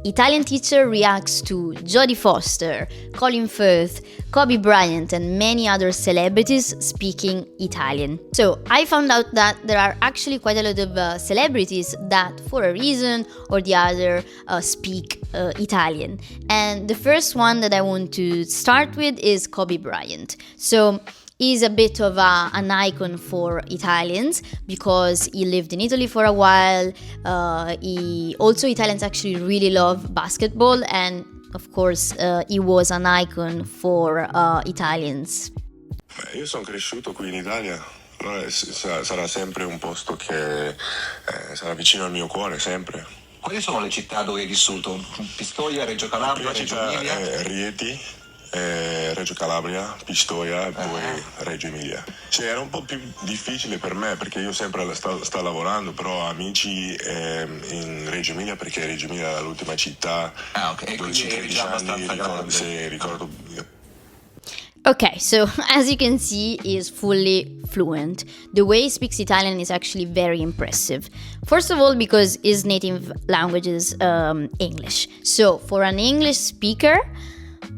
Italian teacher reacts to Jodie Foster, Colin Firth, Kobe Bryant, and many other celebrities speaking Italian. So I found out that there are actually quite a lot of celebrities that, for a reason or the other, speak Italian. And the first one that I want to start with is Kobe Bryant. So he's a bit of an icon for Italians because he lived in Italy for a while. Italians actually really love basketball, and of course he was an icon for Italians. Io sono cresciuto qui in Italia, allora sarà sempre un posto che sarà vicino al mio cuore, sempre. Quali sono le città dove hai vissuto? Pistoia, Reggio Calabria, Reggio Emilia? Rieti, Reggio Calabria, Pistoia e poi Reggio Emilia. Cioè era un po' più difficile per me perché io sempre sto lavorando, però ho amici in Reggio Emilia perché Reggio Emilia è l'ultima città dove ci 13 anni, ricordo. Okay, so as you can see, he is fully fluent. The way he speaks Italian is actually very impressive. First of all, because his native language is English. So for an English speaker,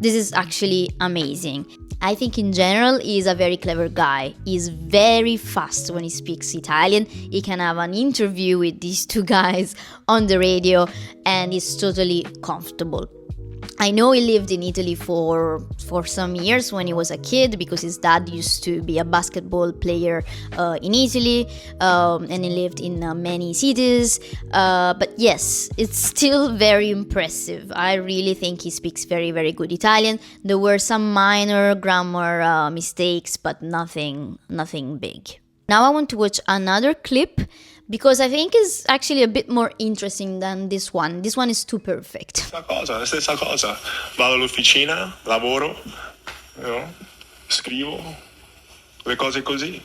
this is actually amazing. I think in general, he's a very clever guy. He's very fast when he speaks Italian. He can have an interview with these two guys on the radio and he's totally comfortable. I know he lived in Italy for some years when he was a kid because his dad used to be a basketball player in Italy, and he lived in many cities. But yes, it's still very impressive. I really think he speaks very, very good Italian. There were some minor grammar mistakes, but nothing big. Now I want to watch another clip because I think it's actually a bit more interesting than this one. This one is too perfect. La stessa cosa. Vado all'officina, lavoro, scrivo, le cose così.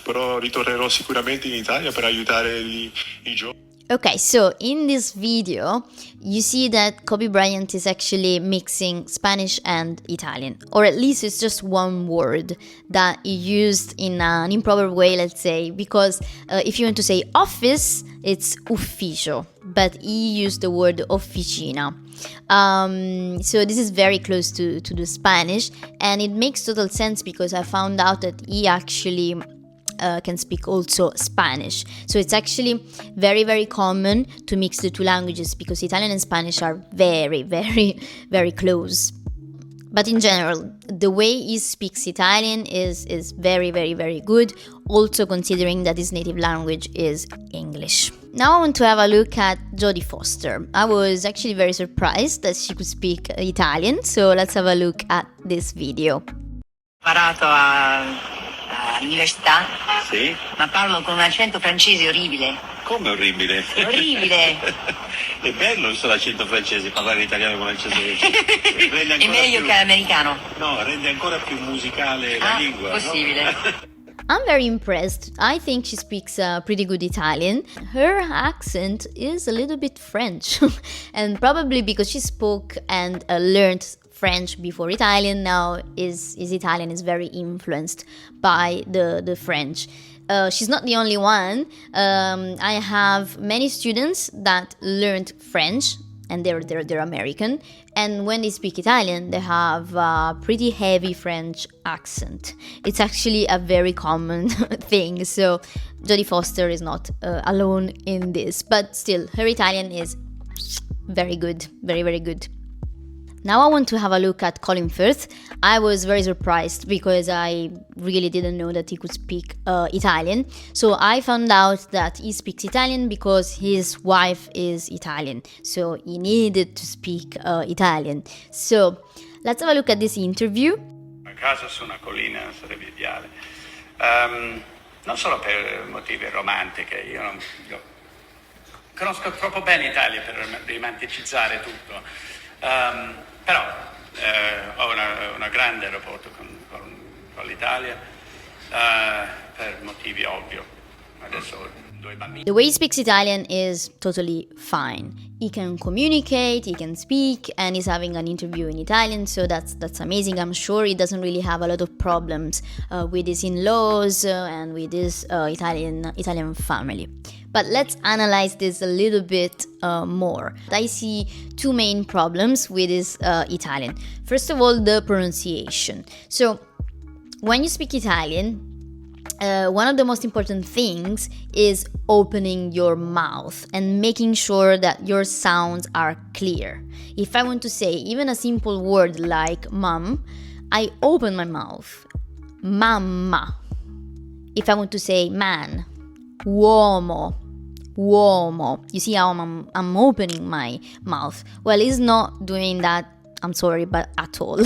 Però ritornerò sicuramente in Italia per aiutare i giovani. Okay, so in this video, you see that Kobe Bryant is actually mixing Spanish and Italian, or at least it's just one word that he used in an improper way, let's say, because if you want to say office, it's ufficio, but he used the word officina. So this is very close to the Spanish, and it makes total sense because I found out that he actually can speak also Spanish. So it's actually very, very common to mix the two languages because Italian and Spanish are very, very, very close. But in general, the way he speaks Italian is very, very, very good, also considering that his native language is English. Now I want to have a look at Jodie Foster. I was actually very surprised that she could speak Italian, so let's have a look at this video. All'università? Sì. Ma parlo con un accento francese orribile. Come orribile? Orribile! È bello il accento francese, parlare italiano con l'accento francese. È meglio che l'americano? No, rende ancora più musicale la lingua. Possibile. No? I'm very impressed. I think she speaks pretty good Italian. Her accent is a little bit French. And probably because she spoke and learned French before Italian, now his Italian is very influenced by the French. She's not the only one. I have many students that learned French and they're American, and when they speak Italian they have a pretty heavy French accent. It's actually a very common thing, so Jodie Foster is not alone in this, but still her Italian is very good, very, very good. Now I want to have a look at Colin Firth. I was very surprised because I really didn't know that he could speak Italian. So I found out that he speaks Italian because his wife is Italian. So he needed to speak Italian. So let's have a look at this interview. A casa su una collina sarebbe ideale. Non solo per motivi romantici. Io conosco troppo bene l'Italia per romanticizzare tutto. Però ho una grande rapporto con l'Italia per motivi ovvi. Adesso ho due bambini. The way he speaks Italian is totally fine. He can communicate, he can speak, and he's having an interview in Italian, so that's amazing. I'm sure he doesn't really have a lot of problems with his in-laws and with his Italian family. But let's analyze this a little bit more. I see two main problems with this Italian. First of all, the pronunciation. So when you speak Italian, one of the most important things is opening your mouth and making sure that your sounds are clear. If I want to say even a simple word like mom, I open my mouth. Mamma. If I want to say man, uomo. You see how I'm opening my mouth. Well, he's not doing that, I'm sorry, but at all.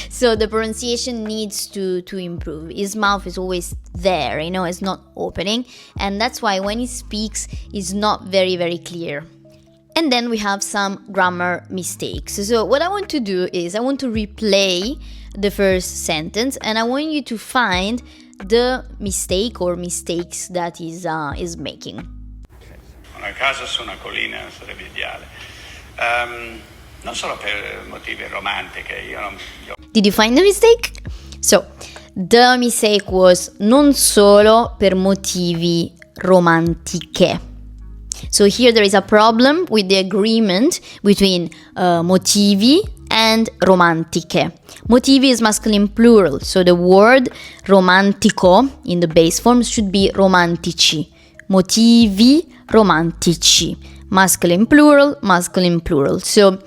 So the pronunciation needs to improve. His mouth is always there, it's not opening. And that's why when he speaks, it's not very, very clear. And then we have some grammar mistakes. So what I want to do is I want to replay the first sentence and I want you to find the mistake or mistakes that is making. Una casa su una collina sarebbe ideale. Non solo per motivi romantici, Did you find the mistake? So, the mistake was non solo per motivi romantiche. So here there is a problem with the agreement between motivi and romantiche. Motivi is masculine plural, so the word romantico in the base form should be romantici. Motivi romantici. Masculine plural. So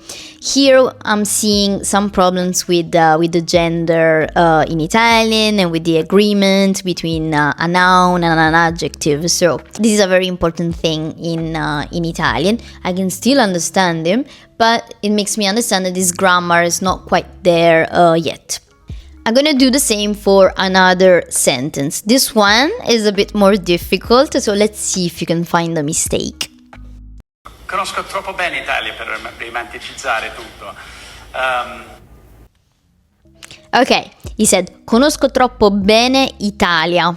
here I'm seeing some problems with the gender in Italian and with the agreement between a noun and an adjective. So this is a very important thing in Italian. I can still understand him, but it makes me understand that this grammar is not quite there yet. I'm gonna do the same for another sentence. This one is a bit more difficult, so let's see if you can find the mistake. Conosco troppo bene Italia per romanticizzare tutto. Okay, he said, conosco troppo bene Italia.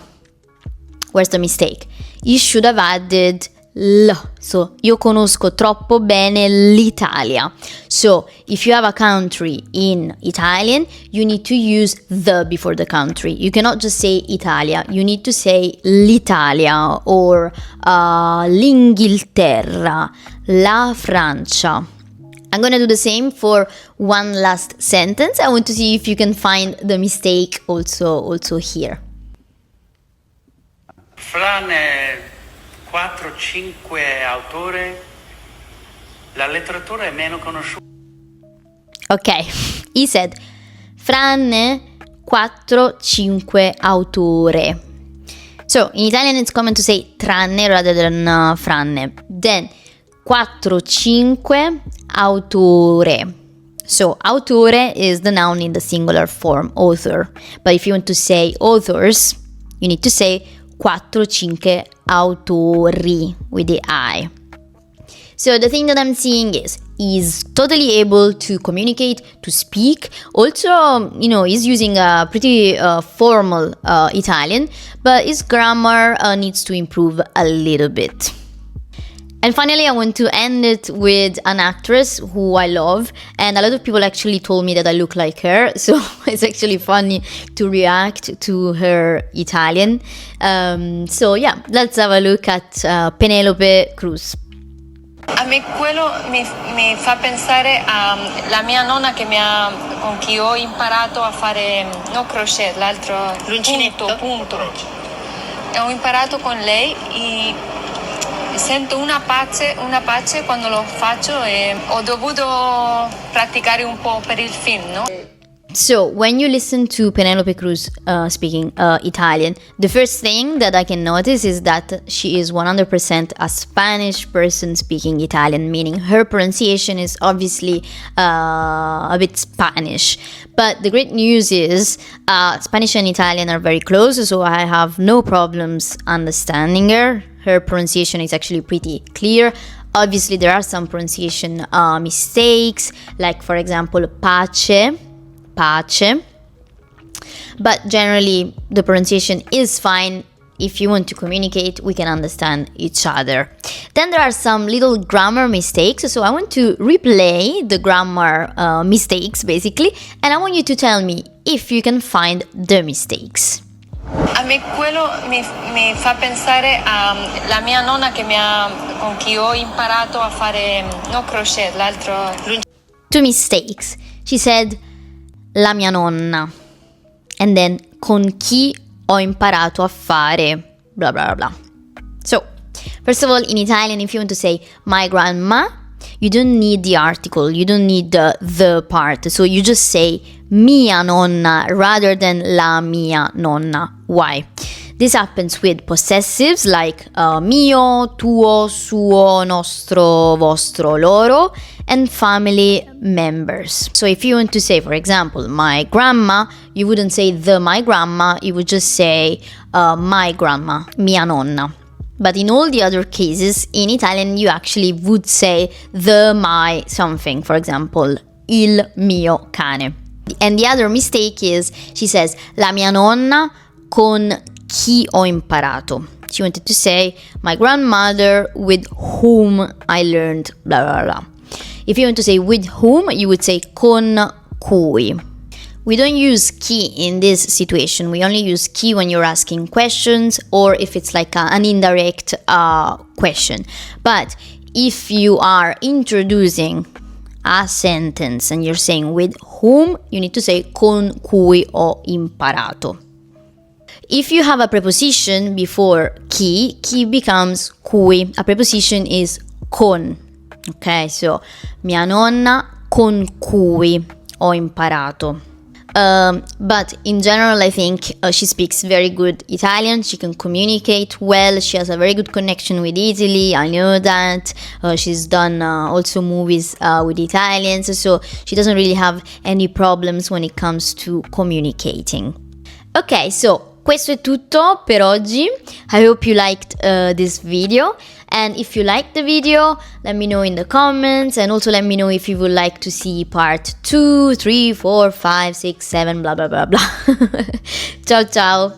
Where's the mistake? You should have added l. So, io conosco troppo bene l'Italia. So, if you have a country in Italian, you need to use the before the country. You cannot just say Italia. You need to say l'Italia or l'Inghilterra, la Francia. I'm gonna do the same for one last sentence. I want to see if you can find the mistake also here. Fra 4-5 autori, la letteratura è meno conosciuta. Okay, he said, franne 4-5 autore. So, in Italian it's common to say tranne rather than franne. Then, 4-5 autore. So, autore is the noun in the singular form, author. But if you want to say authors, you need to say 4-5 autori with the I. So the thing that I'm seeing is he's totally able to communicate, to speak. Also, he's using a pretty formal Italian, but his grammar needs to improve a little bit. And finally, I want to end it with an actress who I love, and a lot of people actually told me that I look like her, so it's actually funny to react to her Italian. So yeah, let's have a look at Penelope Cruz. A me quello mi fa pensare alla mia nonna con chi ho imparato a fare no crochet, l'altro L'uncinetto? punto. Ho imparato con lei e sento una pace quando lo faccio e ho dovuto praticare un po' per il film, no? So, when you listen to Penelope Cruz speaking Italian, the first thing that I can notice is that she is 100% a Spanish person speaking Italian, meaning her pronunciation is obviously a bit Spanish. But the great news is Spanish and Italian are very close, so I have no problems understanding her. Her pronunciation is actually pretty clear. Obviously, there are some pronunciation mistakes, like, for example, pace. But generally, the pronunciation is fine. If you want to communicate, we can understand each other. Then there are some little grammar mistakes. So I want to replay the grammar mistakes, basically. And I want you to tell me if you can find the mistakes. A me quello mi fa pensare alla mia nonna con chi ho imparato a fare no crochet, l'altro. Two mistakes. She said la mia nonna. And then con chi ho imparato a fare blah blah blah. So, first of all, in Italian, if you want to say my grandma, you don't need the article, you don't need the part. So you just say mia nonna rather than la mia nonna. Why? This happens with possessives like mio, tuo, suo, nostro, vostro, loro, and family members. So if you want to say, for example, my grandma, you wouldn't say the my grandma, you would just say my grandma, mia nonna. But in all the other cases, in Italian, you actually would say the my something, for example, il mio cane. And the other mistake is, she says, la mia nonna con chi ho imparato. She wanted to say, my grandmother with whom I learned blah blah blah. If you want to say with whom, you would say con cui. We don't use chi in this situation. We only use chi when you're asking questions or if it's like an indirect question. But if you are introducing a sentence and you're saying with whom, you need to say con cui ho imparato. If you have a preposition before chi becomes cui. A preposition is con. Okay, so mia nonna con cui ho imparato. But in general, I think she speaks very good Italian. She can communicate well. She has a very good connection with Italy. I know that. She's done also movies with Italians, so she doesn't really have any problems when it comes to communicating. Ok, so questo è tutto per oggi. I hope you liked this video. And if you liked the video, let me know in the comments, and also let me know if you would like to see part 2, 3, 4, 5, 6, 7, blah blah blah blah. Ciao ciao!